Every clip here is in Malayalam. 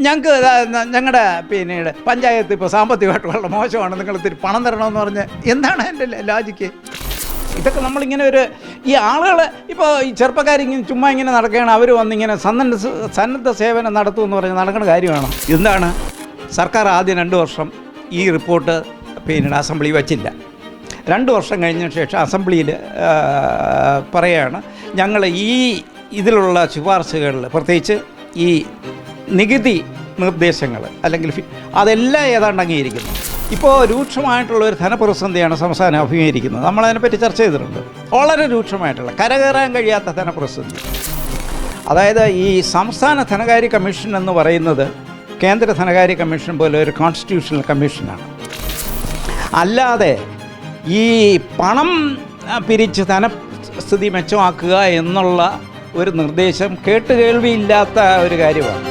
ഞങ്ങൾക്ക് ഞങ്ങളുടെ പിന്നീട് പഞ്ചായത്ത് ഇപ്പോൾ സാമ്പത്തികമായിട്ട് വളരെ മോശമാണ്, നിങ്ങൾ ഇത്തിരി പണം തരണമെന്ന് പറഞ്ഞ് എന്താണ് എൻ്റെ ലോജിക്ക്? ഇതൊക്കെ നമ്മളിങ്ങനെ ഈ ആളുകൾ ഇപ്പോൾ ഈ ചെറുപ്പക്കാരിങ്ങനെ ചുമ്മാ ഇങ്ങനെ നടക്കുകയാണ്, അവർ വന്നിങ്ങനെ സന്നദ്ധ സേവനം നടത്തുമെന്ന് പറഞ്ഞ് നടക്കുന്ന കാര്യമാണ്. എന്താണ് സർക്കാർ ആദ്യം 2 വർഷം ഈ റിപ്പോർട്ട് പിന്നീട് അസംബ്ലി വച്ചില്ല. 2 വർഷം കഴിഞ്ഞ ശേഷം അസംബ്ലിയിൽ പറയുകയാണ് ഞങ്ങൾ ഇതിലുള്ള ശുപാർശകളിൽ പ്രത്യേകിച്ച് ഈ നികുതി നിർദ്ദേശങ്ങൾ അല്ലെങ്കിൽ അതെല്ലാം ഏതാണ്ട് അംഗീകരിക്കുന്നു. ഇപ്പോൾ രൂക്ഷമായിട്ടുള്ളൊരു ധനപ്രതിസന്ധിയാണ് സംസ്ഥാനം അഭിമുഖീകരിക്കുന്നത്. നമ്മളതിനെപ്പറ്റി ചർച്ച ചെയ്തിട്ടുണ്ട്. വളരെ രൂക്ഷമായിട്ടുള്ള കരകയറാൻ കഴിയാത്ത ധനപ്രതിസന്ധി. അതായത് ഈ സംസ്ഥാന ധനകാര്യ കമ്മീഷൻ എന്ന് പറയുന്നത് കേന്ദ്ര ധനകാര്യ കമ്മീഷൻ പോലെ ഒരു കോൺസ്റ്റിറ്റ്യൂഷണൽ കമ്മീഷനാണ്. അല്ലാതെ ഈ പണം പിരിച്ച് ധനസ്ഥിതി മെച്ചമാക്കുക എന്നുള്ള ഒരു നിർദ്ദേശം കേട്ടുകേൾവിയില്ലാത്ത ഒരു കാര്യമാണ്.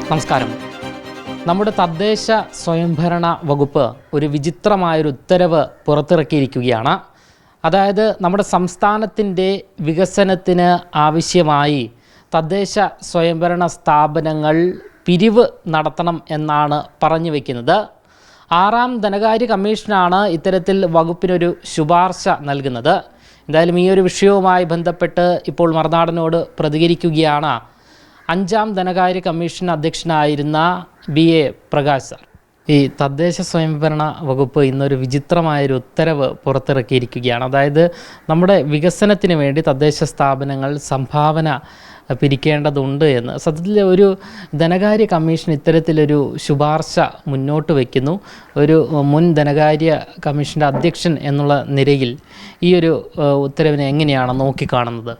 നമസ്കാരം. നമ്മുടെ തദ്ദേശ സ്വയംഭരണ വകുപ്പ് ഒരു വിചിത്രമായൊരു ഉത്തരവ് പുറത്തിറക്കിയിരിക്കുകയാണ്. അതായത് നമ്മുടെ സംസ്ഥാനത്തിൻ്റെ വികസനത്തിന് ആവശ്യമായി തദ്ദേശ സ്വയംഭരണ സ്ഥാപനങ്ങൾ പിരിവ് നടത്തണം എന്നാണ് പറഞ്ഞു വയ്ക്കുന്നത്. 6ാം ധനകാര്യ കമ്മീഷനാണ് ഇത്തരത്തിൽ വകുപ്പിനൊരു ശുപാർശ നൽകുന്നത്. എന്തായാലും ഈ ഒരു വിഷയവുമായി ബന്ധപ്പെട്ട് ഇപ്പോൾ മറുനാടനോട് പ്രതികരിക്കുകയാണ് 5ാം ധനകാര്യ കമ്മീഷൻ അധ്യക്ഷനായിരുന്ന BA പ്രകാശ് സാർ. ഈ തദ്ദേശ സ്വയംഭരണ വകുപ്പ് ഇന്നൊരു വിചിത്രമായൊരു ഉത്തരവ് പുറത്തിറക്കിയിരിക്കുകയാണ്. അതായത് നമ്മുടെ വികസനത്തിന് വേണ്ടി തദ്ദേശ സ്ഥാപനങ്ങൾ സംഭാവന പിരിക്കേണ്ടതുണ്ട് എന്ന്. സത്യത്തിൽ ഒരു ധനകാര്യ കമ്മീഷൻ ഇത്തരത്തിലൊരു ശുപാർശ മുന്നോട്ട് വയ്ക്കുന്നു. ഒരു മുൻ ധനകാര്യ കമ്മീഷൻ്റെ അധ്യക്ഷൻ എന്നുള്ള നിലയിൽ ഈ ഒരു ഉത്തരവിനെ എങ്ങനെയാണ് നോക്കിക്കാണുന്നത്?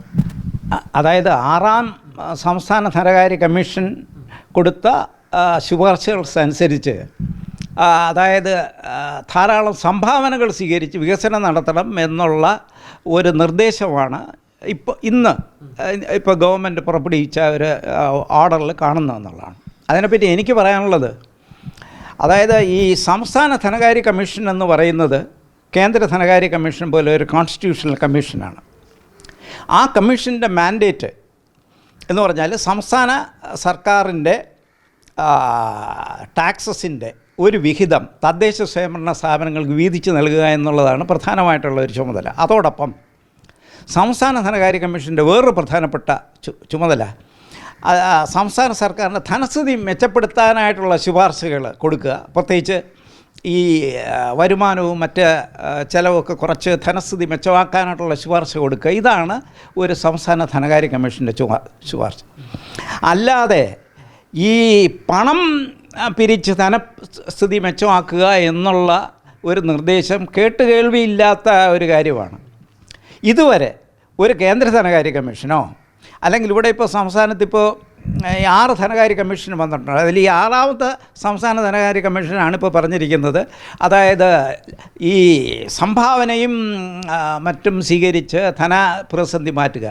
അതായത് 6ാം സംസ്ഥാന ധനകാര്യ കമ്മീഷൻ കൊടുത്ത ശുപാർശകൾക്കനുസരിച്ച് അതായത് ധാരാളം സംഭാവനകൾ സ്വീകരിച്ച് വികസനം നടത്തണം എന്നുള്ള ഒരു നിർദ്ദേശമാണ് ഇന്ന് ഗവൺമെൻറ് പുറപ്പെടുവിച്ച ഒരു ഓർഡറിൽ കാണുന്നതെന്നുള്ളതാണ്. അതിനെപ്പറ്റി എനിക്ക് പറയാനുള്ളത്, അതായത് ഈ സംസ്ഥാന ധനകാര്യ കമ്മീഷൻ എന്ന് പറയുന്നത് കേന്ദ്ര ധനകാര്യ കമ്മീഷൻ പോലെ ഒരു കോൺസ്റ്റിറ്റ്യൂഷണൽ കമ്മീഷനാണ്. ആ കമ്മീഷൻ്റെ മാൻഡേറ്റ് എന്ന് പറഞ്ഞാൽ സംസ്ഥാന സർക്കാരിൻ്റെ ടാക്സസിൻ്റെ ഒരു വിഹിതം തദ്ദേശ സ്വയംഭരണ സ്ഥാപനങ്ങൾക്ക് വീതിച്ച് നൽകുക എന്നുള്ളതാണ് പ്രധാനമായിട്ടുള്ള ഒരു ചുമതല. അതോടൊപ്പം സംസ്ഥാന ധനകാര്യ കമ്മീഷൻ്റെ വേറൊരു പ്രധാനപ്പെട്ട ചുമതല സംസ്ഥാന സർക്കാരിൻ്റെ ധനസ്ഥിതി മെച്ചപ്പെടുത്താനായിട്ടുള്ള ശുപാർശകൾ കൊടുക്കുക. പ്രത്യേകിച്ച് ഈ വരുമാനവും മറ്റ് ചിലവൊക്കെ കുറച്ച് ധനസ്ഥിതി മെച്ചമാക്കാനായിട്ടുള്ള ശുപാർശ കൊടുക്കുക. ഇതാണ് ഒരു സംസ്ഥാന ധനകാര്യ കമ്മീഷൻ്റെ ശുപാർശ. അല്ലാതെ ഈ പണം പിരിച്ച് ധനസ്ഥിതി മെച്ചമാക്കുക എന്നുള്ള ഒരു നിർദ്ദേശം കേട്ടുകേൾവിയില്ലാത്ത ഒരു കാര്യമാണ്. ഇതുവരെ ഒരു കേന്ദ്ര ധനകാര്യ കമ്മീഷനോ അല്ലെങ്കിൽ ഇവിടെ ഇപ്പോൾ സംസ്ഥാനത്തിപ്പോൾ 6 ധനകാര്യ കമ്മീഷൻ വന്നിട്ടുണ്ട്. അതിൽ ഈ 6ാമത്തെ സംസ്ഥാന ധനകാര്യ കമ്മീഷനാണ് ഇപ്പോൾ പറഞ്ഞിരിക്കുന്നത്. അതായത് ഈ സംഭാവനയും മറ്റും സ്വീകരിച്ച് ധനപ്രതിസന്ധി മാറ്റുക.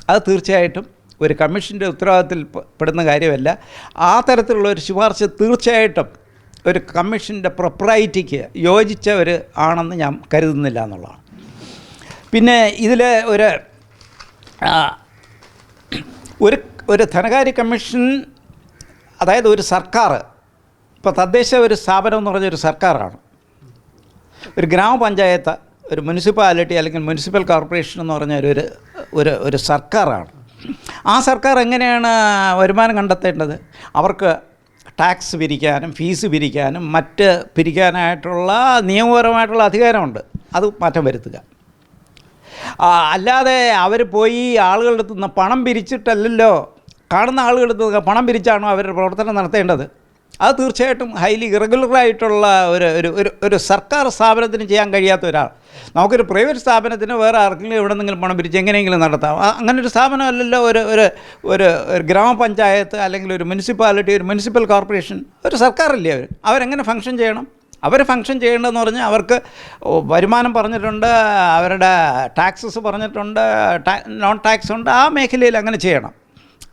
അത് തീർച്ചയായിട്ടും ഒരു കമ്മീഷൻ്റെ ഉത്തരവാദിത്തത്തിൽ പെടുന്ന കാര്യമല്ല. ആ തരത്തിലുള്ള ഒരു ശുപാർശ തീർച്ചയായിട്ടും ഒരു കമ്മീഷൻ്റെ പ്രൊപ്രൈറ്റിക്ക് യോജിച്ച ആണെന്ന് ഞാൻ കരുതുന്നില്ല എന്നുള്ളതാണ്. പിന്നെ ഇതിൽ ഒരു ധനകാര്യ കമ്മീഷൻ, അതായത് ഒരു സർക്കാർ, ഇപ്പോൾ തദ്ദേശ ഒരു സ്ഥാപനം എന്ന് പറഞ്ഞൊരു സർക്കാരാണ്. ഒരു ഗ്രാമപഞ്ചായത്ത്, ഒരു മുനിസിപ്പാലിറ്റി അല്ലെങ്കിൽ മുനിസിപ്പൽ കോർപ്പറേഷൻ എന്ന് പറഞ്ഞ ഒരു സർക്കാരാണ്. ആ സർക്കാർ എങ്ങനെയാണ് വരുമാനം കണ്ടെത്തേണ്ടത്? അവർക്ക് ടാക്സ് പിരിക്കാനും ഫീസ് പിരിക്കാനും മറ്റ് പിരിക്കാനായിട്ടുള്ള നിയമപരമായിട്ടുള്ള അധികാരമുണ്ട്. അത് മാറ്റം വരുത്തുക. അല്ലാതെ അവർ പോയി ആളുകളുടെ അടുത്ത് നിന്ന് പണം പിരിച്ചിട്ടല്ലല്ലോ, കാണുന്ന ആളുകളുടെ അടുത്ത് പണം പിരിച്ചാണോ അവരുടെ പ്രവർത്തനം നടത്തേണ്ടത്? അത് തീർച്ചയായിട്ടും ഹൈലി ഇറഗുലറായിട്ടുള്ള ഒരു സർക്കാർ സ്ഥാപനത്തിന് ചെയ്യാൻ കഴിയാത്ത ഒരാൾ. നമുക്കൊരു പ്രൈവറ്റ് സ്ഥാപനത്തിന് വേറെ ആർക്കെങ്കിലും എവിടെ നിന്നെങ്കിലും പണം പിരിച്ച് എങ്ങനെയെങ്കിലും നടത്താം. അങ്ങനൊരു സ്ഥാപനമല്ലല്ലോ ഒരു ഗ്രാമപഞ്ചായത്ത് അല്ലെങ്കിൽ ഒരു മുനിസിപ്പാലിറ്റി, ഒരു മുനിസിപ്പൽ കോർപ്പറേഷൻ. ഒരു സർക്കാരല്ലേ അവരെങ്ങനെ ഫങ്ഷൻ ചെയ്യണം? അവർ ഫങ്ഷൻ ചെയ്യേണ്ടതെന്ന് പറഞ്ഞാൽ അവർക്ക് വരുമാനം പറഞ്ഞിട്ടുണ്ട്, അവരുടെ ടാക്സസ് പറഞ്ഞിട്ടുണ്ട്, നോൺ ടാക്സ് ഉണ്ട്. ആ മേഖലയിൽ അങ്ങനെ ചെയ്യണം.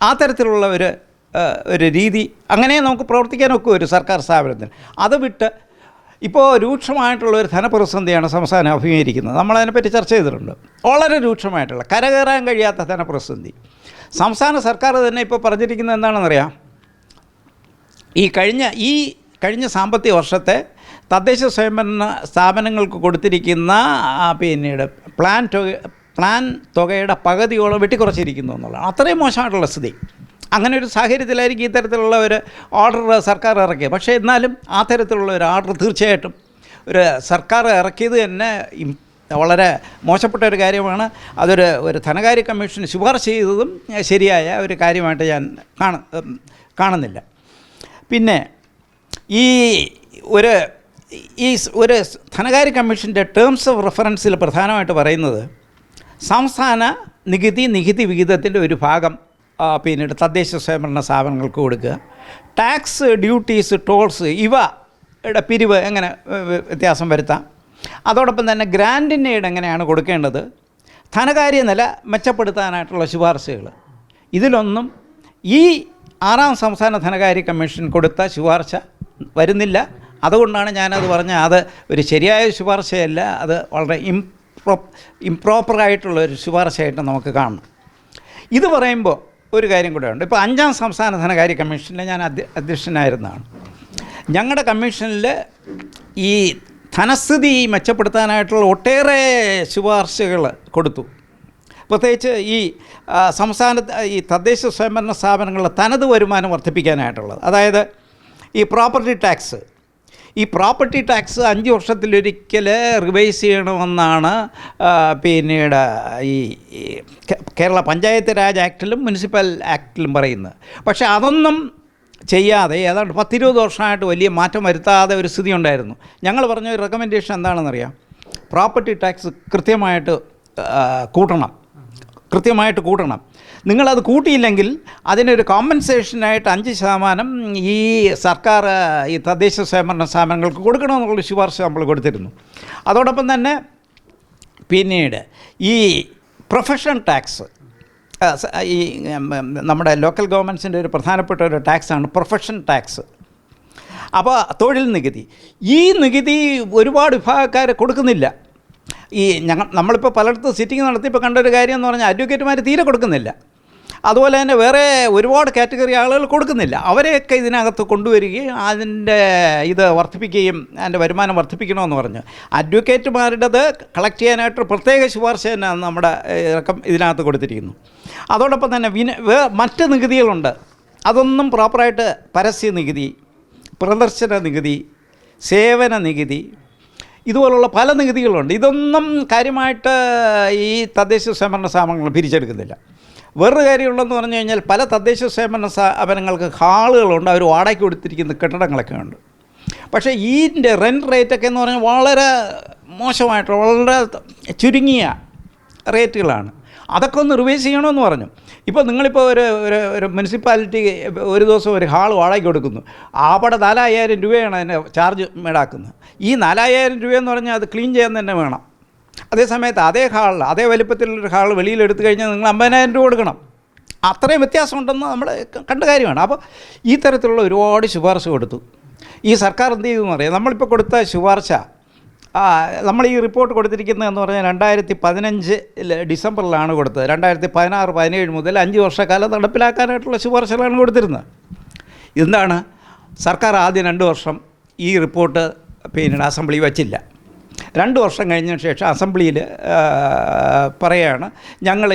ആ തരത്തിലുള്ള ഒരു രീതി അങ്ങനെ നമുക്ക് പ്രവർത്തിക്കാനൊക്കെ ഒരു സർക്കാർ സ്ഥാപനത്തിന്. അത് വിട്ട് ഇപ്പോൾ രൂക്ഷമായിട്ടുള്ള ഒരു ധനപ്രതിസന്ധിയാണ് സംസ്ഥാനം അഭിമുഖീകരിക്കുന്നത്. നമ്മളതിനെപ്പറ്റി ചർച്ച ചെയ്തിട്ടുണ്ട്. വളരെ രൂക്ഷമായിട്ടുള്ള കരകയറാൻ കഴിയാത്ത ധനപ്രതിസന്ധി. സംസ്ഥാന സർക്കാർ തന്നെ ഇപ്പോൾ പറഞ്ഞിരിക്കുന്നത് എന്താണെന്നറിയാം? ഈ കഴിഞ്ഞ സാമ്പത്തിക വർഷത്തെ തദ്ദേശ സ്വയംഭരണ സ്ഥാപനങ്ങൾക്ക് കൊടുത്തിരിക്കുന്ന പിന്നീട് പ്ലാൻ തുകയുടെ പകുതിയോളം വെട്ടിക്കുറച്ചിരിക്കുന്നു എന്നുള്ളതാണ്. അത്രയും മോശമായിട്ടുള്ള സ്ഥിതി. അങ്ങനെ ഒരു സാഹചര്യത്തിലായിരിക്കും ഇത്തരത്തിലുള്ള ഒരു ഓർഡർ സർക്കാർ ഇറക്കിയത്. പക്ഷേ എന്നാലും ആ തരത്തിലുള്ള ഒരു ഓർഡർ തീർച്ചയായിട്ടും ഒരു സർക്കാർ ഇറക്കിയത് തന്നെ വളരെ മോശപ്പെട്ട ഒരു കാര്യമാണ്. ഒരു ധനകാര്യ കമ്മീഷൻ ശുപാർശ ചെയ്തതും ശരിയായ ഒരു കാര്യമായിട്ട് ഞാൻ കാണുന്നില്ല. പിന്നെ ഈ ഒരു ധനകാര്യ കമ്മീഷൻ്റെ ടേംസ് ഓഫ് റെഫറൻസിൽ പ്രധാനമായിട്ട് പറയുന്നത് സംസ്ഥാന നികുതി വിഹിതത്തിൻ്റെ ഒരു ഭാഗം പിന്നീട് തദ്ദേശ സ്വയംഭരണ സ്ഥാപനങ്ങൾക്ക് കൊടുക്കുക, ടാക്സ്, ഡ്യൂട്ടീസ്, ടോൾസ് ഇവയുടെ പിരിവ് എങ്ങനെ വ്യത്യാസം വരുത്താം, അതോടൊപ്പം തന്നെ ഗ്രാൻഡിൻ്റെ എങ്ങനെയാണ് കൊടുക്കേണ്ടത്, ധനകാര്യ നില മെച്ചപ്പെടുത്താനായിട്ടുള്ള ശുപാർശകൾ. ഇതിലൊന്നും ഈ 6ാം സംസ്ഥാന ധനകാര്യ കമ്മീഷൻ കൊടുത്ത ശുപാർശ വരുന്നില്ല. അതുകൊണ്ടാണ് ഞാനത് പറഞ്ഞത് അത് ഒരു ശരിയായ ശുപാർശയല്ല, അത് വളരെ ഇംപ്രോപ്പറായിട്ടുള്ളൊരു ശുപാർശയായിട്ട് നമുക്ക് കാണണം. ഇത് പറയുമ്പോൾ ഒരു കാര്യം കൂടെ ഉണ്ട്. ഇപ്പോൾ 5ാം സംസ്ഥാന ധനകാര്യ കമ്മീഷനിൽ ഞാൻ അധ്യക്ഷനായിരുന്നതാണ്. ഞങ്ങളുടെ കമ്മീഷനിൽ ഈ ധനസ്ഥിതി മെച്ചപ്പെടുത്താനായിട്ടുള്ള ഒട്ടേറെ ശുപാർശകൾ കൊടുത്തു. പ്രത്യേകിച്ച് ഈ ഈ തദ്ദേശ സ്വയംഭരണ സ്ഥാപനങ്ങളുടെ തനത് വരുമാനം വർദ്ധിപ്പിക്കാനായിട്ടുള്ളത്. അതായത് ഈ പ്രോപ്പർട്ടി ടാക്സ് 5 വർഷത്തിലൊരിക്കൽ റിവൈസ് ചെയ്യണമെന്നാണ് പിന്നീട് ഈ കേരള പഞ്ചായത്ത് രാജ് ആക്ടിലും മുനിസിപ്പൽ ആക്ടിലും പറയുന്നത്. പക്ഷേ അതൊന്നും ചെയ്യാതെ ഏതാണ്ട് 10-20 വർഷമായിട്ട് വലിയ മാറ്റം വരുത്താതെ ഒരു സ്ഥിതി ഉണ്ടായിരുന്നു. ഞങ്ങൾ പറഞ്ഞ ഒരു റെക്കമെൻഡേഷൻ എന്താണെന്നറിയാം? പ്രോപ്പർട്ടി ടാക്സ് കൃത്യമായിട്ട് കൂട്ടണം. നിങ്ങളത് കൂട്ടിയില്ലെങ്കിൽ അതിനൊരു കോമ്പൻസേഷനായിട്ട് 5% ഈ സർക്കാർ ഈ തദ്ദേശ സ്വയംഭരണ സ്ഥാപനങ്ങൾക്ക് കൊടുക്കണമെന്നുള്ള ശുപാർശ നമ്മൾ കൊടുത്തിരുന്നു. അതോടൊപ്പം തന്നെ പിന്നീട് ഈ പ്രൊഫഷൻ ടാക്സ്, ഈ നമ്മുടെ ലോക്കൽ ഗവൺമെൻറ്റ്സിൻ്റെ ഒരു പ്രധാനപ്പെട്ട ഒരു ടാക്സാണ് പ്രൊഫഷൻ ടാക്സ്. അപ്പോൾ തൊഴിൽ നികുതി, ഈ നികുതി ഒരുപാട് വിഭാഗക്കാർ കൊടുക്കുന്നില്ല. നമ്മളിപ്പോൾ പലയിടത്തും സിറ്റിംഗ് നടത്തിയപ്പോൾ കണ്ടൊരു കാര്യം എന്ന് പറഞ്ഞാൽ അഡ്വക്കേറ്റുമാർ തീരെ കൊടുക്കുന്നില്ല. അതുപോലെ തന്നെ വേറെ ഒരുപാട് കാറ്റഗറി ആളുകൾ കൊടുക്കുന്നില്ല. അവരെയൊക്കെ ഇതിനകത്ത് കൊണ്ടുവരികയും അതിൻ്റെ ഇത് വർദ്ധിപ്പിക്കുകയും അതിൻ്റെ വരുമാനം വർദ്ധിപ്പിക്കണമെന്ന് പറഞ്ഞു. അഡ്വക്കേറ്റുമാരുടേത് കളക്ട് ചെയ്യാനായിട്ട് പ്രത്യേക ശുപാർശ തന്നെ നമ്മുടെ ഇതിനകത്ത് കൊടുത്തിരിക്കുന്നു. അതോടൊപ്പം തന്നെ മറ്റ് നികുതികളുണ്ട്. അതൊന്നും പ്രോപ്പറായിട്ട് പരസ്യ നികുതി, പ്രദർശന നികുതി, സേവന നികുതി, ഇതുപോലുള്ള പല നികുതികളുണ്ട്. ഇതൊന്നും കാര്യമായിട്ട് ഈ തദ്ദേശ സ്വയംഭരണ സ്ഥാപനങ്ങൾ പിരിച്ചെടുക്കുന്നില്ല. വേറൊരു കാര്യമുള്ളതെന്ന് പറഞ്ഞു കഴിഞ്ഞാൽ പല തദ്ദേശ സ്വയംഭരണ സ്ഥാപനങ്ങൾക്ക് ഹാളുകളുണ്ട്, അവർ വാടകയ്ക്ക് കൊടുത്തിരിക്കുന്ന കെട്ടിടങ്ങളൊക്കെ ഉണ്ട്. പക്ഷേ ഇതിൻ്റെ റെൻറ്റ് റേറ്റൊക്കെ എന്ന് പറഞ്ഞാൽ വളരെ മോശമായിട്ടുള്ള വളരെ ചുരുങ്ങിയ റേറ്റുകളാണ്. അതൊക്കെ ഒന്ന് റിവൈസ് ചെയ്യണമെന്ന് പറഞ്ഞു. ഇപ്പോൾ നിങ്ങളിപ്പോൾ ഒരു മുനിസിപ്പാലിറ്റി ഒരു ദിവസം ഒരു ഹാൾ വാടകയ്ക്ക് കൊടുക്കുന്നു, അവിടെ 4000 രൂപയാണ് അതിന് ചാർജ് ഈടാക്കുന്നത്. ഈ 4000 രൂപയെന്ന് പറഞ്ഞാൽ അത് ക്ലീൻ ചെയ്യാൻ തന്നെ വേണം. അതേസമയത്ത് അതേ വലിപ്പത്തിലുള്ളൊരു ഹാൾ വെളിയിലെടുത്തു കഴിഞ്ഞാൽ നിങ്ങൾ 50,000 രൂപ കൊടുക്കണം. അത്രയും വ്യത്യാസമുണ്ടെന്ന് നമ്മൾ കണ്ട കാര്യമാണ്. അപ്പോൾ ഈ തരത്തിലുള്ള ഒരുപാട് ശുപാർശ കൊടുത്തു. ഈ സർക്കാർ എന്ത് ചെയ്തു എന്നറിയാം? നമ്മളിപ്പോൾ കൊടുത്ത ശുപാർശ, നമ്മൾ ഈ റിപ്പോർട്ട് കൊടുത്തിരിക്കുന്നതെന്ന് പറഞ്ഞാൽ 2015 ഡിസംബറിലാണ് കൊടുത്തത്. 2016-17 മുതൽ 5 വർഷക്കാലം നടപ്പിലാക്കാനായിട്ടുള്ള ശുപാർശകളാണ് കൊടുത്തിരുന്നത്. എന്താണ് സർക്കാർ ആദ്യം 2 വർഷം ഈ റിപ്പോർട്ട് പിന്നീട് അസംബ്ലി വച്ചില്ല. 2 വർഷം കഴിഞ്ഞ ശേഷം അസംബ്ലിയിൽ പറയുകയാണ്, ഞങ്ങൾ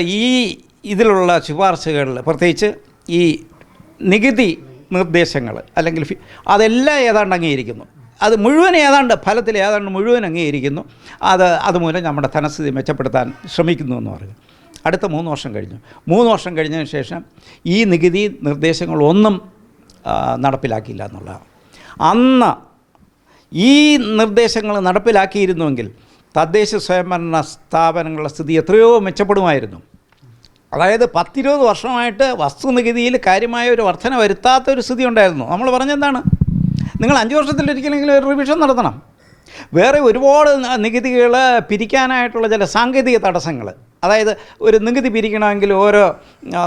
ഇതിലുള്ള ശുപാർശകളിൽ പ്രത്യേകിച്ച് ഈ നികുതി നിർദ്ദേശങ്ങൾ അല്ലെങ്കിൽ അതെല്ലാം ഏതാണ്ട് അംഗീകരിക്കുന്നു. അത് മുഴുവൻ ഫലത്തിൽ മുഴുവൻ അംഗീകരിക്കുന്നു. അതുമൂലം നമ്മുടെ ധനസ്ഥിതി മെച്ചപ്പെടുത്താൻ ശ്രമിക്കുന്നു എന്ന് പറയും. അടുത്ത 3 വർഷം കഴിഞ്ഞു. 3 വർഷം കഴിഞ്ഞതിന് ശേഷം ഈ നികുതി നിർദ്ദേശങ്ങളൊന്നും നടപ്പിലാക്കിയില്ല എന്നുള്ളതാണ്. അന്ന് ഈ നിർദ്ദേശങ്ങൾ നടപ്പിലാക്കിയിരുന്നുവെങ്കിൽ തദ്ദേശ സ്വയംഭരണ സ്ഥാപനങ്ങളുടെ സ്ഥിതി എത്രയോ മെച്ചപ്പെടുമായിരുന്നു. അതായത് 10-20 വർഷമായിട്ട് വസ്തുനികുതിയിൽ കാര്യമായ ഒരു വർധന വരുത്താത്തൊരു സ്ഥിതി ഉണ്ടായിരുന്നു. നമ്മൾ പറഞ്ഞെന്താണ്, നിങ്ങൾ 5 വർഷത്തിലൊരിക്കലെങ്കിലും ഒരു റിവിഷൻ നടത്തണം. വേറെ ഒരുപാട് നികുതികൾ പിരിക്കാനായിട്ടുള്ള ചില സാങ്കേതിക തടസ്സങ്ങൾ, അതായത് ഒരു നികുതി പിരിക്കണമെങ്കിൽ ഓരോ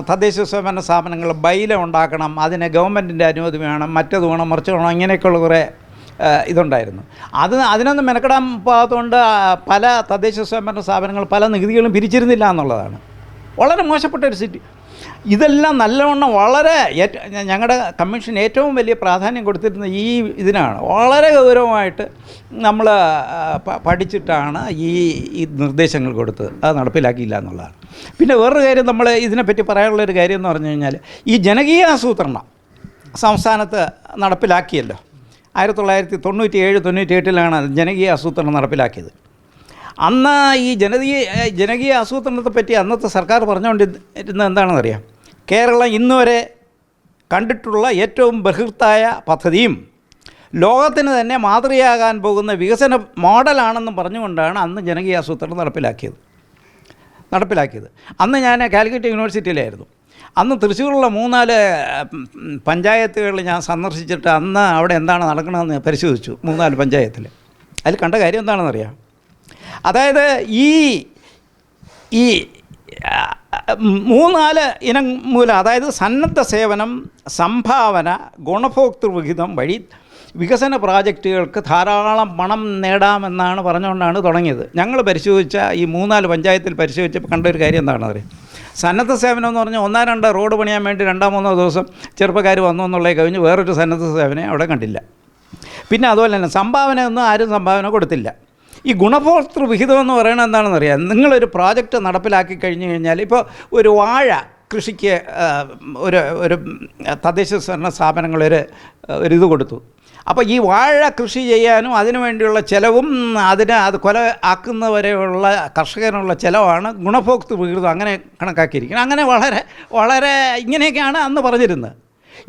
തദ്ദേശ സ്വയംഭരണ സ്ഥാപനങ്ങൾ ബൈല ഉണ്ടാക്കണം, അതിന് ഗവൺമെൻറ്റിൻ്റെ അനുമതി വേണം, മറ്റത് വേണം, മറിച്ച് വേണം, ഇങ്ങനെയൊക്കെയുള്ള കുറേ ഇതുണ്ടായിരുന്നു. അതിനൊന്നും മെനക്കെടാൻ പോകാത്തതുകൊണ്ട് പല തദ്ദേശ സ്വയംഭരണ സ്ഥാപനങ്ങൾ പല നികുതികളും പിരിച്ചിരുന്നില്ല എന്നുള്ളതാണ്. വളരെ മോശപ്പെട്ട ഒരു സിറ്റി. ഇതെല്ലാം നല്ലവണ്ണം വളരെ ഞങ്ങളുടെ കമ്മീഷൻ ഏറ്റവും വലിയ പ്രാധാന്യം കൊടുത്തിരുന്ന ഈ ഇതിനാണ്. വളരെ ഗൗരവമായിട്ട് നമ്മൾ പഠിച്ചിട്ടാണ് ഈ നിർദ്ദേശങ്ങൾ കൊടുത്തത്. അത് നടപ്പിലാക്കിയില്ല എന്നുള്ളതാണ്. പിന്നെ വേറൊരു കാര്യം നമ്മൾ ഇതിനെപ്പറ്റി പറയാനുള്ളൊരു കാര്യം എന്ന് പറഞ്ഞു കഴിഞ്ഞാൽ, ഈ ജനകീയ ആസൂത്രണം സംസ്ഥാനത്ത് നടപ്പിലാക്കിയല്ലോ. 1997-98 ജനകീയ ആസൂത്രണം നടപ്പിലാക്കിയത്. അന്ന് ഈ ജനകീയ ആസൂത്രണത്തെപ്പറ്റി അന്നത്തെ സർക്കാർ പറഞ്ഞുകൊണ്ടിരുന്നത് എന്താണെന്നറിയാം? കേരളം ഇന്നുവരെ കണ്ടിട്ടുള്ള ഏറ്റവും ബൃഹത്തായ പദ്ധതിയും ലോകത്തിന് തന്നെ മാതൃകയാകാൻ പോകുന്ന വികസന മോഡലാണെന്നും പറഞ്ഞുകൊണ്ടാണ് അന്ന് ജനകീയ ആസൂത്രണം നടപ്പിലാക്കിയത്. അന്ന് ഞാൻ കാലിക്കറ്റ് യൂണിവേഴ്സിറ്റിയിലായിരുന്നു. അന്ന് തൃശ്ശൂരുള്ള 3-4 പഞ്ചായത്തുകളിൽ ഞാൻ സന്ദർശിച്ചിട്ട് അന്ന് അവിടെ എന്താണ് നടക്കണമെന്ന് പരിശോധിച്ചു. 3-4 പഞ്ചായത്തിൽ. അതിൽ കണ്ട കാര്യം എന്താണെന്നറിയാം? അതായത് ഈ 3-4 ഇനം മൂലം, അതായത് സന്നദ്ധ സേവനം, സംഭാവന, ഗുണഭോക്തൃ വിഹിതം വഴി വികസന പ്രോജക്റ്റുകൾക്ക് ധാരാളം പണം നേടാമെന്നാണ് പറഞ്ഞുകൊണ്ടാണ് തുടങ്ങിയത്. ഞങ്ങൾ പരിശോധിച്ച ഈ 3-4 പഞ്ചായത്തിൽ പരിശോധിച്ചപ്പോൾ കണ്ടൊരു കാര്യം എന്താണെന്ന് അറിയാം? സന്നദ്ധ സേവനം എന്ന് പറഞ്ഞാൽ 1-2 റോഡ് പണിയാൻ വേണ്ടി 2-3 ദിവസം ചെറുപ്പക്കാർ വന്നു എന്നുള്ളത് കഴിഞ്ഞ് വേറൊരു സന്നദ്ധ സേവനം അവിടെ കണ്ടില്ല. പിന്നെ അതുപോലെ തന്നെ സംഭാവനയൊന്നും ആരും സംഭാവന കൊടുത്തില്ല. ഈ ഗുണഭോക്തൃ വിഹിതം എന്ന് പറയുന്നത് എന്താണെന്നറിയാം? നിങ്ങളൊരു പ്രോജക്റ്റ് നടപ്പിലാക്കി കഴിഞ്ഞ് കഴിഞ്ഞാൽ, ഇപ്പോൾ ഒരു വാഴ കൃഷിക്ക് ഒരു തദ്ദേശ സ്വയംഭരണ സ്ഥാപനങ്ങൾ ഒരു ഇത് കൊടുത്തു. അപ്പോൾ ഈ വാഴ കൃഷി ചെയ്യാനും അതിനു വേണ്ടിയുള്ള ചിലവും അത് കൊല ആക്കുന്നവരെയുള്ള കർഷകനുള്ള ചിലവാണ് ഗുണഭോക്തൃ വിഹിതം അങ്ങനെ കണക്കാക്കിയിരിക്കുന്നത്. അങ്ങനെ വളരെ ഇങ്ങനെയൊക്കെയാണ് അന്ന് പറഞ്ഞിരുന്നത്.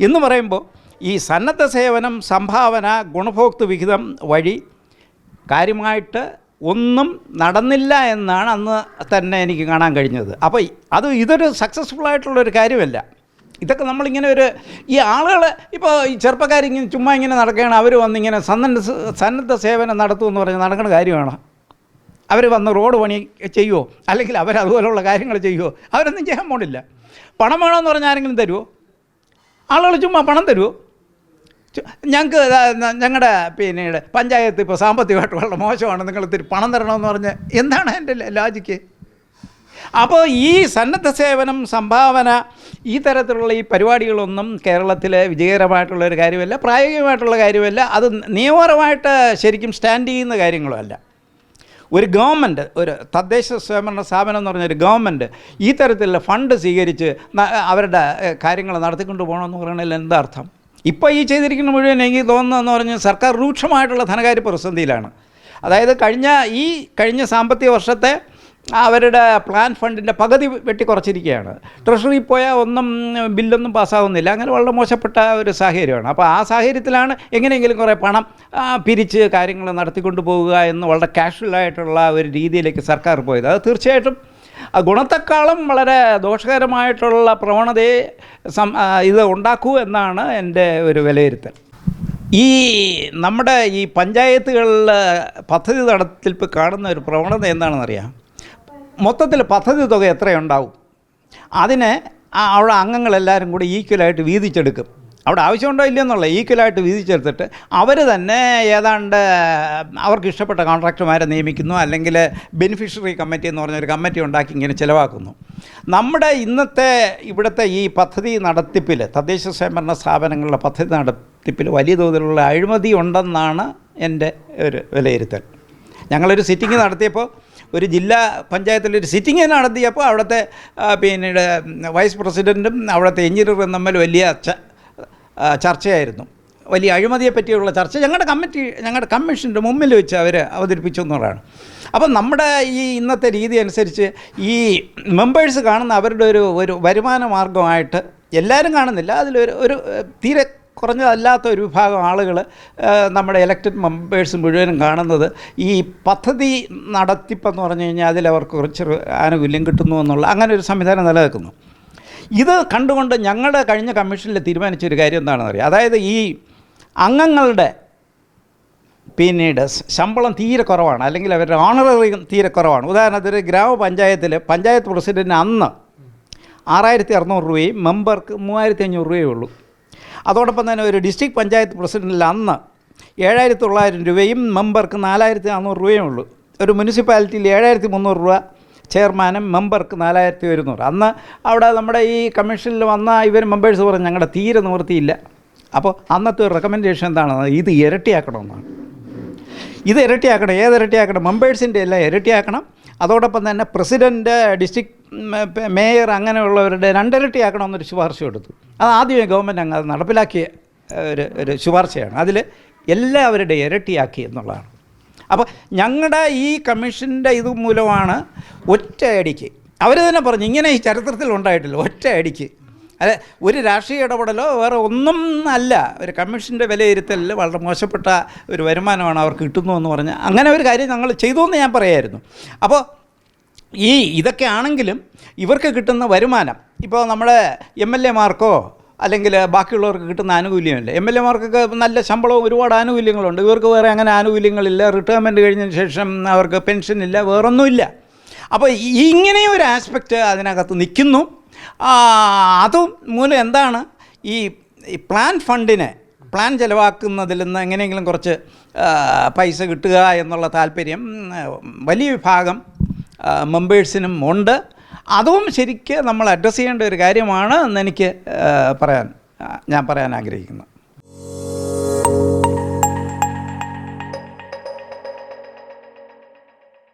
എന്ന് പറയുമ്പോൾ ഈ സന്നദ്ധ സേവനം, സംഭാവന, ഗുണഭോക്തൃ വിഹിതം വഴി കാര്യമായിട്ട് ഒന്നും നടന്നില്ല എന്നാണ് അന്ന് തന്നെ എനിക്ക് കാണാൻ കഴിഞ്ഞത്. അപ്പോൾ ഇതൊരു സക്സസ്ഫുള്ളായിട്ടുള്ളൊരു കാര്യമല്ല. ഇതൊക്കെ നമ്മളിങ്ങനെ ഈ ആളുകൾ ഇപ്പോൾ ഈ ചെറുപ്പക്കാരിങ്ങനെ ചുമ്മാ ഇങ്ങനെ നടക്കുകയാണ്. അവർ വന്നിങ്ങനെ സന്നദ്ധ സേവനം നടത്തുമെന്ന് പറഞ്ഞ് നടക്കുന്ന കാര്യമാണ്. അവർ വന്ന് റോഡ് പണി ചെയ്യുമോ? അല്ലെങ്കിൽ അവരതുപോലുള്ള കാര്യങ്ങൾ ചെയ്യുമോ? അവരൊന്നും ചെയ്യാൻ പോണില്ല. പണം വേണമെന്ന് പറഞ്ഞാൽ ആരെങ്കിലും തരുമോ? ആളുകൾ ചുമ്മാ പണം തരുമോ? ഞങ്ങളുടെ പിന്നീട് പഞ്ചായത്ത് ഇപ്പോൾ സാമ്പത്തികമായിട്ട് വളരെ മോശമാണ്, നിങ്ങൾ ഇത്തിരി പണം തരണമെന്ന് പറഞ്ഞ് എന്താണ് എൻ്റെ ലോജിക്ക്? അപ്പോൾ ഈ സന്നദ്ധ സേവനം, സംഭാവന, ഈ തരത്തിലുള്ള ഈ പരിപാടികളൊന്നും കേരളത്തിലെ വിജയകരമായിട്ടുള്ളൊരു കാര്യമല്ല, പ്രായോഗികമായിട്ടുള്ള കാര്യമല്ല. അത് നിയമപരമായിട്ട് ശരിക്കും സ്റ്റാൻഡ് ചെയ്യുന്ന കാര്യങ്ങളുമല്ല. ഒരു ഗവൺമെൻറ്, ഒരു തദ്ദേശ സ്വയംഭരണ സ്ഥാപനം എന്ന് പറഞ്ഞൊരു ഗവൺമെൻറ് ഈ തരത്തിലുള്ള ഫണ്ട് സ്വീകരിച്ച് അവരുടെ കാര്യങ്ങൾ നടത്തിക്കൊണ്ട് പോകണമെന്ന് പറയുന്നതിൽ എന്താ അർത്ഥം? ഇപ്പോൾ ഈ ചെയ്തിരിക്കുന്ന മുഴുവൻ എനിക്ക് തോന്നുന്നതെന്ന് പറഞ്ഞാൽ സർക്കാർ രൂക്ഷമായിട്ടുള്ള ധനകാര്യ പ്രതിസന്ധിയിലാണ്. അതായത് കഴിഞ്ഞ സാമ്പത്തിക വർഷത്തെ അവരുടെ പ്ലാൻ ഫണ്ടിൻ്റെ പകുതി വെട്ടിക്കുറച്ചിരിക്കുകയാണ്. ട്രഷറി പോയാൽ ബില്ലൊന്നും പാസ്സാകുന്നില്ല. അങ്ങനെ വളരെ മോശപ്പെട്ട ഒരു സാഹചര്യമാണ്. അപ്പോൾ ആ സാഹചര്യത്തിലാണ് എങ്ങനെയെങ്കിലും കുറേ പണം പിരിച്ച് കാര്യങ്ങൾ നടത്തിക്കൊണ്ട് പോവുക എന്ന് വളരെ കാഷ്വലായിട്ടുള്ള ഒരു രീതിയിലേക്ക് സർക്കാർ പോയത്. അത് തീർച്ചയായിട്ടും ഗുണത്തെക്കാളും വളരെ ദോഷകരമായിട്ടുള്ള പ്രവണതയെ ഇത് ഉണ്ടാക്കൂ എന്നാണ് എൻ്റെ ഒരു വിലയിരുത്തൽ. നമ്മുടെ ഈ പഞ്ചായത്തുകളിൽ പദ്ധതി നടത്തിപ്പ് കാണുന്ന ഒരു പ്രവണത എന്താണെന്നറിയാം? മൊത്തത്തിൽ പദ്ധതി തുക എത്രയുണ്ടാവും അതിനെ അവിടെ അംഗങ്ങളെല്ലാവരും കൂടി ഈക്വലായിട്ട് വീതിച്ചെടുക്കും. അവിടെ ആവശ്യമുണ്ടോ ഇല്ലയെന്നുള്ള ഈക്വലായിട്ട് വീതിച്ചെടുത്തിട്ട് അവർ തന്നെ ഏതാണ്ട് അവർക്ക് ഇഷ്ടപ്പെട്ട കോൺട്രാക്ടർമാരെ നിയമിക്കുന്നു, അല്ലെങ്കിൽ ബെനിഫിഷ്യറി കമ്മിറ്റി എന്ന് പറഞ്ഞൊരു കമ്മിറ്റി ഉണ്ടാക്കി ഇങ്ങനെ ചിലവാക്കുന്നു. നമ്മുടെ ഇവിടുത്തെ ഈ പദ്ധതി നടത്തിപ്പിൽ, തദ്ദേശ സ്വയംഭരണ സ്ഥാപനങ്ങളുടെ പദ്ധതി നടത്തിപ്പിൽ വലിയ തോതിലുള്ള അഴിമതി ഉണ്ടെന്നാണ് എൻ്റെ ഒരു വിലയിരുത്തൽ. ഞങ്ങളൊരു സിറ്റിംഗ് നടത്തിയപ്പോൾ, ഒരു ജില്ലാ പഞ്ചായത്തിലൊരു സിറ്റിംഗ് നടത്തിയപ്പോൾ അവിടുത്തെ പിന്നീട് വൈസ് പ്രസിഡൻറ്റും അവിടുത്തെ എഞ്ചിനീയറും തമ്മിൽ വലിയ ചർച്ചയായിരുന്നു. വലിയ അഴിമതിയെ പറ്റിയുള്ള ചർച്ച ഞങ്ങളുടെ കമ്മീഷൻ്റെ മുമ്പിൽ വെച്ച് അവർ അവതരിപ്പിച്ചു എന്നുള്ളതാണ്. അപ്പം നമ്മുടെ ഈ ഇന്നത്തെ രീതി അനുസരിച്ച് ഈ മെമ്പേഴ്സ് കാണുന്ന അവരുടെ ഒരു വരുമാന മാർഗമായിട്ട് എല്ലാവരും കാണുന്നില്ല, അതിലൊരു തീരെ കുറഞ്ഞതല്ലാത്ത ഒരു വിഭാഗം ആളുകൾ, നമ്മുടെ ഇലക്റ്റഡ് മെമ്പേഴ്സ് മുഴുവനും കാണുന്നത് ഈ പദ്ധതി നടത്തിപ്പെന്ന് പറഞ്ഞു കഴിഞ്ഞാൽ അതിലവർക്ക് കുറച്ച് ആനുകൂല്യം കിട്ടുന്നു എന്നുള്ള അങ്ങനെ ഒരു സംവിധാനം നിലനിൽക്കുന്നു. ഇത് കണ്ടുകൊണ്ട് ഞങ്ങളുടെ കഴിഞ്ഞ കമ്മീഷനിൽ തീരുമാനിച്ചൊരു കാര്യം എന്താണെന്ന് അറിയാം? അതായത് ഈ അംഗങ്ങളുടെ പിന്നീട് ശമ്പളം തീരെ കുറവാണ്, അല്ലെങ്കിൽ അവരുടെ ഓണററി തീരെ കുറവാണ്. ഉദാഹരണത്തിന് ഗ്രാമപഞ്ചായത്തിൽ പഞ്ചായത്ത് പ്രസിഡൻറ്റിന് അന്ന് 6600 രൂപയും മെമ്പർക്ക് 3500 രൂപയേ ഉള്ളൂ. അതോടൊപ്പം തന്നെ ഒരു ഡിസ്ട്രിക്ട് പഞ്ചായത്ത് പ്രസിഡൻറ്റിൽ അന്ന് 7,900 രൂപയും മെമ്പർക്ക് 4,400 രൂപയും ഉള്ളൂ. ഒരു മുനിസിപ്പാലിറ്റിയിൽ 7,300 രൂപ ചെയർമാനും മെമ്പർക്ക് 4,100. അന്ന് അവിടെ നമ്മുടെ ഈ കമ്മീഷനിൽ വന്ന ഇവർ മെമ്പേഴ്സ് പറഞ്ഞു ഞങ്ങളുടെ തീരെ നിവൃത്തിയില്ല. അപ്പോൾ അന്നത്തെ ഒരു റെക്കമെൻഡേഷൻ എന്താണെന്ന് ഇത് ഇരട്ടിയാക്കണമെന്നാണ്. ഇത് ഇരട്ടിയാക്കണം. ഏത് ഇരട്ടിയാക്കണം? മെമ്പേഴ്സിൻ്റെ എല്ലാം ഇരട്ടിയാക്കണം. അതോടൊപ്പം തന്നെ പ്രസിഡൻറ്റ്, ഡിസ്ട്രിക്ട് മേയർ അങ്ങനെയുള്ളവരുടെ 2 ഇരട്ടിയാക്കണമെന്നൊരു ശുപാർശ എടുത്തു. അത് ആദ്യമേ ഗവൺമെൻറ് അങ്ങ് അത് നടപ്പിലാക്കിയ ഒരു ശുപാർശയാണ്. അതിൽ എല്ലാവരുടെ ഇരട്ടിയാക്കി എന്നുള്ളതാണ്. അപ്പോൾ ഞങ്ങളുടെ ഈ കമ്മീഷൻ്റെ ഇത് മൂലമാണ് ഒറ്റയടിക്ക് അവർ തന്നെ പറഞ്ഞു ഇങ്ങനെ ഈ ചരിത്രത്തിൽ ഉണ്ടായിട്ടില്ല. ഒറ്റയടിക്ക് അതെ ഒരു രാഷ്ട്രീയ ഇടപെടലോ വേറെ ഒന്നും അല്ല, ഒരു കമ്മീഷൻ്റെ വിലയിരുത്തലിൽ വളരെ മോശപ്പെട്ട ഒരു വരുമാനമാണ് അവർക്ക് കിട്ടുന്നതെന്ന് പറഞ്ഞാൽ അങ്ങനെ ഒരു കാര്യം ഞങ്ങൾ ചെയ്തു എന്ന് ഞാൻ പറയായിരുന്നു. അപ്പോൾ ഇതൊക്കെ ആണെങ്കിലും ഇവർക്ക് കിട്ടുന്ന വരുമാനം ഇപ്പോൾ നമ്മുടെ MLA-മാർക്കോ അല്ലെങ്കിൽ ബാക്കിയുള്ളവർക്ക് കിട്ടുന്ന ആനുകൂല്യമില്ല. MLA-മാർക്കൊക്കെ നല്ല ശമ്പളവും ഒരുപാട് ആനുകൂല്യങ്ങളുണ്ട്. ഇവർക്ക് വേറെ അങ്ങനെ ആനുകൂല്യങ്ങളില്ല. റിട്ടയർമെൻറ്റ് കഴിഞ്ഞതിന് ശേഷം അവർക്ക് പെൻഷനില്ല, വേറൊന്നുമില്ല. അപ്പോൾ ഇങ്ങനെയും ഒരു ആസ്പെക്റ്റ് അതിനകത്ത് നിൽക്കുന്നു. അതും മൂലം എന്താണ് ഈ പ്ലാൻ ഫണ്ടിനെ പ്ലാൻ ചിലവാക്കുന്നതിൽ നിന്ന് എങ്ങനെയെങ്കിലും കുറച്ച് പൈസ കിട്ടുക എന്നുള്ള താല്പര്യം വലിയ വിഭാഗം മെമ്പേഴ്സിനും ഉണ്ട്. അതും ശരിക്ക് നമ്മൾ അഡ്രസ്സ് ചെയ്യേണ്ട ഒരു കാര്യമാണ് എന്ന് എനിക്ക് ഞാൻ പറയാൻ ആഗ്രഹിക്കുന്നു.